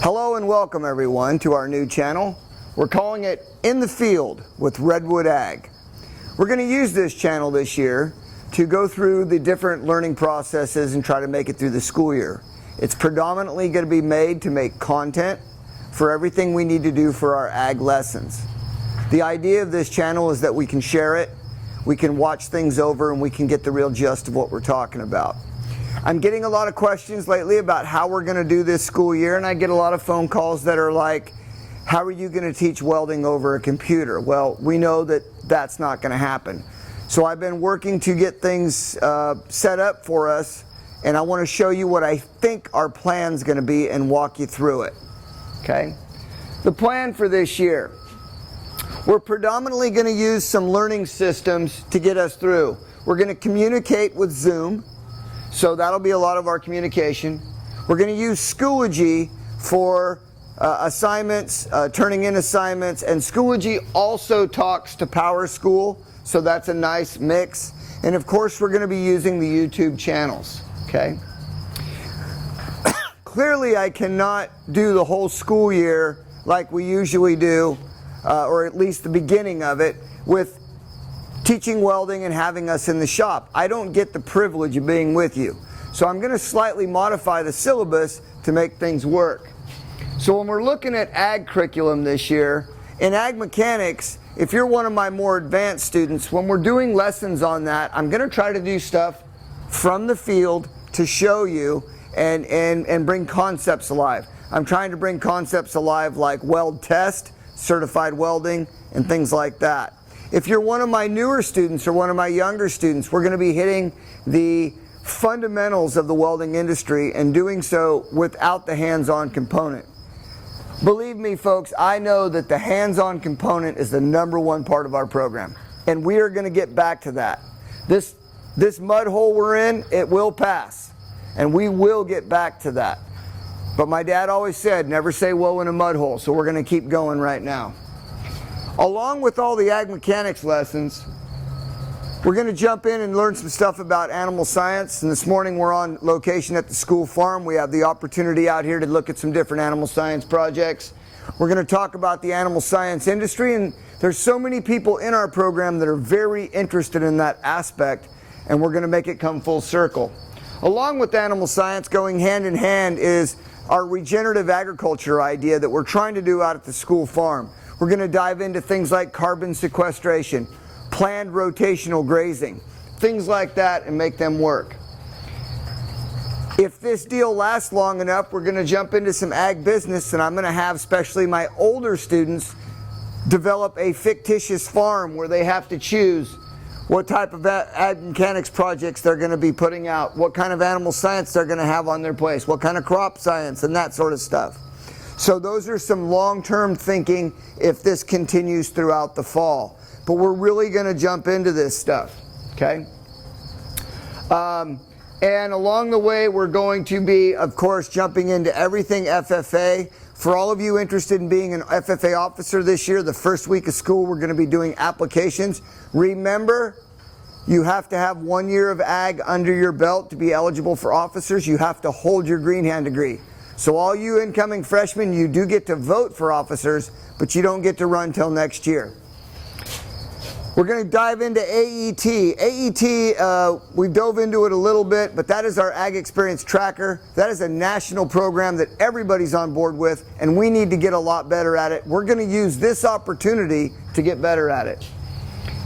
Hello and welcome everyone to our new channel. We're calling it In the Field with Redwood Ag. We're going to use this channel this year to go through the different learning processes and try to make it through the school year. It's predominantly going to be made to make content for everything we need to do for our ag lessons. The idea of this channel is that we can share it, we can watch things over, and we can get the real gist of what we're talking about. I'm getting a lot of questions lately about how we're going to do this school year, and I get a lot of phone calls that are like, how are you going to teach welding over a computer? Well, we know that that's not going to happen. So I've been working to get things set up for us, and I want to show you what I think our plan's going to be and walk you through it. Okay? The plan for this year. We're predominantly going to use some learning systems to get us through. We're going to communicate with Zoom. So that'll be a lot of our communication. We're going to use Schoology for assignments, turning in assignments, and Schoology also talks to PowerSchool, so that's a nice mix. And of course we're going to be using the YouTube channels, okay? Clearly I cannot do the whole school year like we usually do, or at least the beginning of it, with teaching welding and having us in the shop. I don't get the privilege of being with you. So I'm going to slightly modify the syllabus to make things work. So when we're looking at ag curriculum this year, in ag mechanics, if you're one of my more advanced students, when we're doing lessons on that, I'm going to try to do stuff from the field to show you and bring concepts alive. I'm trying to bring concepts alive like weld test, certified welding, and things like that. If you're one of my newer students or one of my younger students, we're going to be hitting the fundamentals of the welding industry and doing so without the hands-on component. Believe me, folks, I know that the hands-on component is the #1 part of our program, and we are going to get back to that. This mud hole we're in, it will pass, and we will get back to that. But my dad always said, never say whoa in a mud hole, so we're going to keep going right now. Along with all the ag mechanics lessons, we're going to jump in and learn some stuff about animal science. And this morning we're on location at the school farm. We have the opportunity out here to look at some different animal science projects. We're going to talk about the animal science industry, and there's so many people in our program that are very interested in that aspect, and we're going to make it come full circle. Along with animal science, going hand in hand, is our regenerative agriculture idea that we're trying to do out at the school farm. We're going to dive into things like carbon sequestration, planned rotational grazing, things like that, and make them work. If this deal lasts long enough, we're going to jump into some ag business, and I'm going to have especially my older students develop a fictitious farm where they have to choose what type of ag mechanics projects they're going to be putting out, what kind of animal science they're going to have on their place, what kind of crop science, and that sort of stuff. So those are some long-term thinking if this continues throughout the fall. But we're really going to jump into this stuff, okay? And along the way, we're going to be, of course, jumping into everything FFA. For all of you interested in being an FFA officer this year, the first week of school, we're going to be doing applications. Remember, you have to have 1 year of ag under your belt to be eligible for officers. You have to hold your green hand degree. So all you incoming freshmen, you do get to vote for officers, but you don't get to run till next year. We're going to dive into AET. AET, we dove into it a little bit, but that is our Ag Experience Tracker. That is a national program that everybody's on board with, and we need to get a lot better at it. We're going to use this opportunity to get better at it.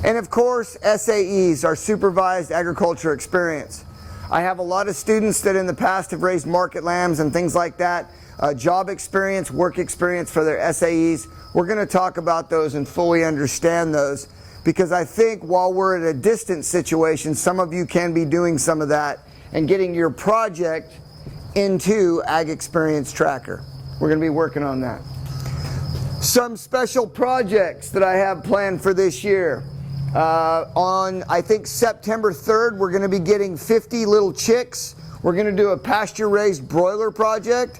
And of course, SAEs, our Supervised Agriculture Experience. I have a lot of students that in the past have raised market lambs and things like that. Job experience, work experience for their SAEs. We're going to talk about those and fully understand those, because I think while we're at a distant situation, some of you can be doing some of that and getting your project into Ag Experience Tracker. We're going to be working on that. Some special projects that I have planned for this year. On, I think, September 3rd, we're going to be getting 50 little chicks. We're going to do a pasture-raised broiler project.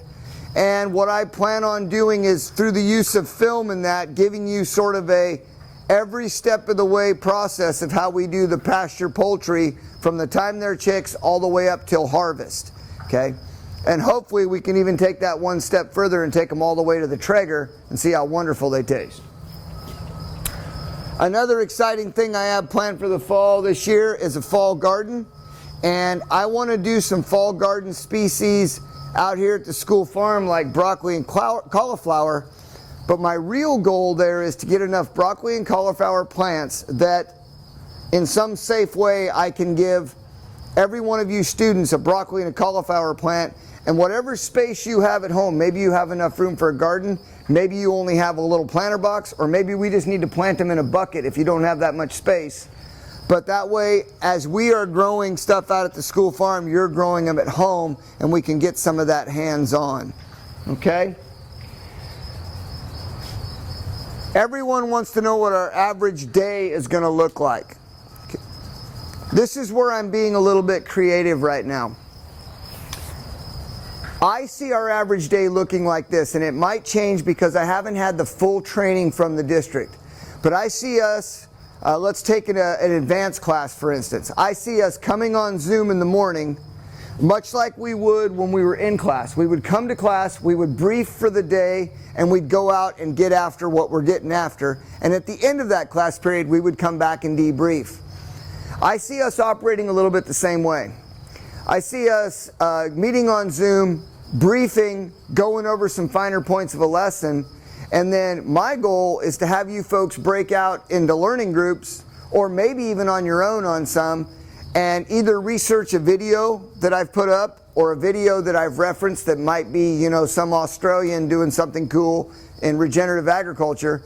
And what I plan on doing is, through the use of film in that, giving you sort of a every step of the way process of how we do the pasture poultry from the time they're chicks all the way up till harvest. Okay? And hopefully we can even take that one step further and take them all the way to the Traeger and see how wonderful they taste. Another exciting thing I have planned for the fall this year is a fall garden. And I want to do some fall garden species out here at the school farm like broccoli and cauliflower. But my real goal there is to get enough broccoli and cauliflower plants that in some safe way I can give every one of you students a broccoli and a cauliflower plant, and whatever space you have at home, maybe you have enough room for a garden, maybe you only have a little planter box, or maybe we just need to plant them in a bucket if you don't have that much space. But that way, as we are growing stuff out at the school farm, you're growing them at home, and we can get some of that hands-on. Okay? Everyone wants to know what our average day is going to look like. This is where I'm being a little bit creative right now. I see our average day looking like this, and it might change because I haven't had the full training from the district. But I see us, let's take an advanced class for instance. I see us coming on Zoom in the morning, much like we would when we were in class. We would come to class, we would brief for the day, and we'd go out and get after what we're getting after. And at the end of that class period, we would come back and debrief. I see us operating a little bit the same way. I see us meeting on Zoom, briefing, going over some finer points of a lesson, and then my goal is to have you folks break out into learning groups, or maybe even on your own on some, and either research a video that I've put up or a video that I've referenced that might be, you know, some Australian doing something cool in regenerative agriculture,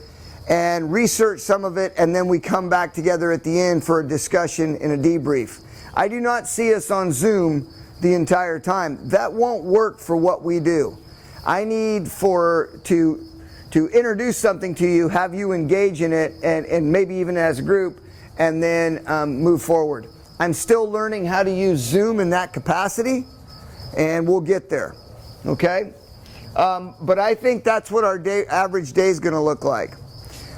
and research some of it, and then we come back together at the end for a discussion and a debrief. I do not see us on Zoom the entire time. That won't work for what we do. I need to introduce something to you, have you engage in it, and maybe even as a group, and then move forward. I'm still learning how to use Zoom in that capacity, and we'll get there, okay? But I think that's what our average day is going to look like.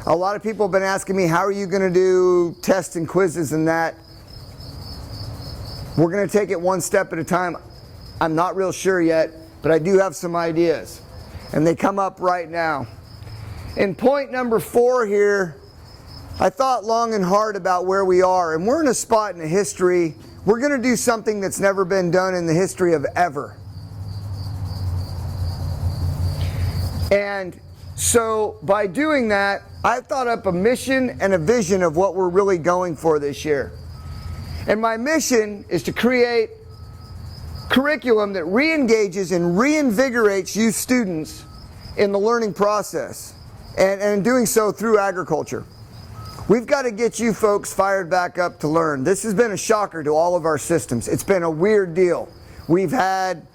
A lot of people have been asking me, how are you going to do tests and quizzes and that? We're going to take it one step at a time. I'm not real sure yet, but I do have some ideas, and they come up right now. In point number 4 here, I thought long and hard about where we are, and we're in a spot in the history. We're going to do something that's never been done in the history of ever. And so by doing that, I've thought up a mission and a vision of what we're really going for this year. And my mission is to create curriculum that re-engages and reinvigorates you students in the learning process, and doing so through agriculture. We've got to get you folks fired back up to learn. This has been a shocker to all of our systems. It's been a weird deal. We've had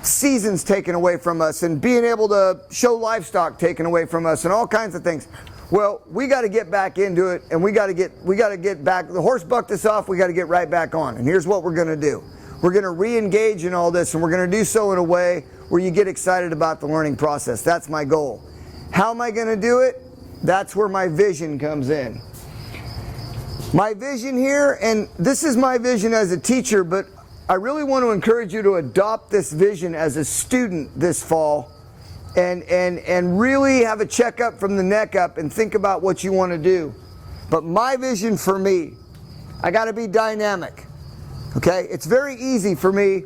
seasons taken away from us, and being able to show livestock taken away from us, and all kinds of things. Well, we got to get back into it, and we got to get back. The horse bucked us off. We got to get right back on. And here's what we're going to do. We're going to re-engage in all this, and we're going to do so in a way where you get excited about the learning process. That's my goal. How am I going to do it? That's where my vision comes in. My vision here, and this is my vision as a teacher, but I really want to encourage you to adopt this vision as a student this fall, and really have a checkup from the neck up and think about what you want to do. But my vision for me, I got to be dynamic. Okay? It's very easy for me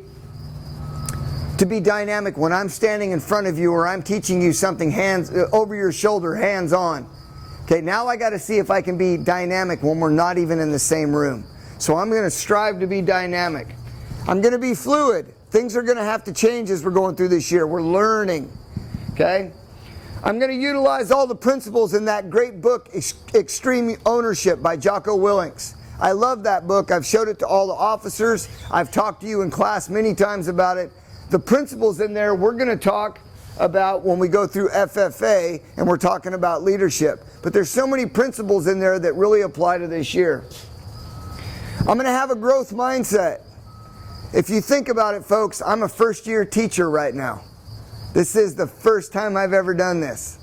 to be dynamic when I'm standing in front of you, or I'm teaching you something hands over your shoulder, hands on. Okay, now I got to see if I can be dynamic when we're not even in the same room. So I'm going to strive to be dynamic. I'm going to be fluid. Things are going to have to change as we're going through this year. We're learning. Okay? I'm going to utilize all the principles in that great book, Extreme Ownership by Jocko Willink. I love that book. I've showed it to all the officers. I've talked to you in class many times about it. The principles in there we're going to talk about when we go through FFA, and we're talking about leadership. But there's so many principles in there that really apply to this year. I'm going to have a growth mindset. If you think about it, folks, I'm a first-year teacher right now. This is the first time I've ever done this.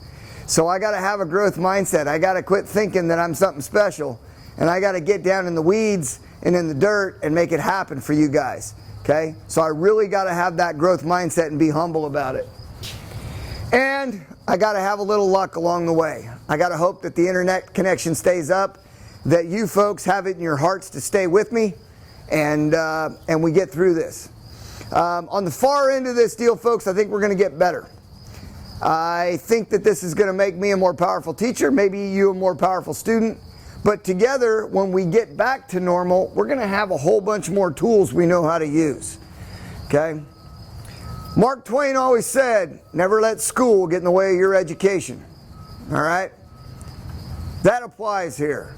So I got to have a growth mindset. I got to quit thinking that I'm something special, and I got to get down in the weeds and in the dirt and make it happen for you guys. Okay? So I really got to have that growth mindset and be humble about it. And I got to have a little luck along the way. I got to hope that the internet connection stays up, that you folks have it in your hearts to stay with me, and we get through this. On the far end of this deal, folks, I think we're going to get better. I think that this is going to make me a more powerful teacher, maybe you a more powerful student. But together, when we get back to normal, we're going to have a whole bunch more tools we know how to use. Okay? Mark Twain always said, never let school get in the way of your education. All right? That applies here.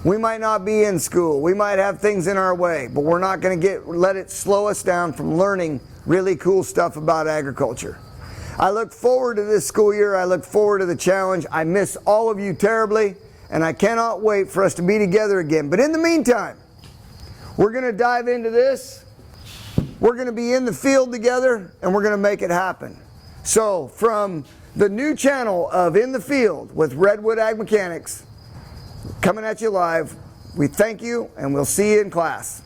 We might not be in school. We might have things in our way, but we're not going to let it slow us down from learning really cool stuff about agriculture. I look forward to this school year. I look forward to the challenge. I miss all of you terribly. And I cannot wait for us to be together again. But in the meantime, we're going to dive into this. We're going to be in the field together, and we're going to make it happen. So from the new channel of In the Field with Redwood Ag Mechanics, coming at you live, we thank you, and we'll see you in class.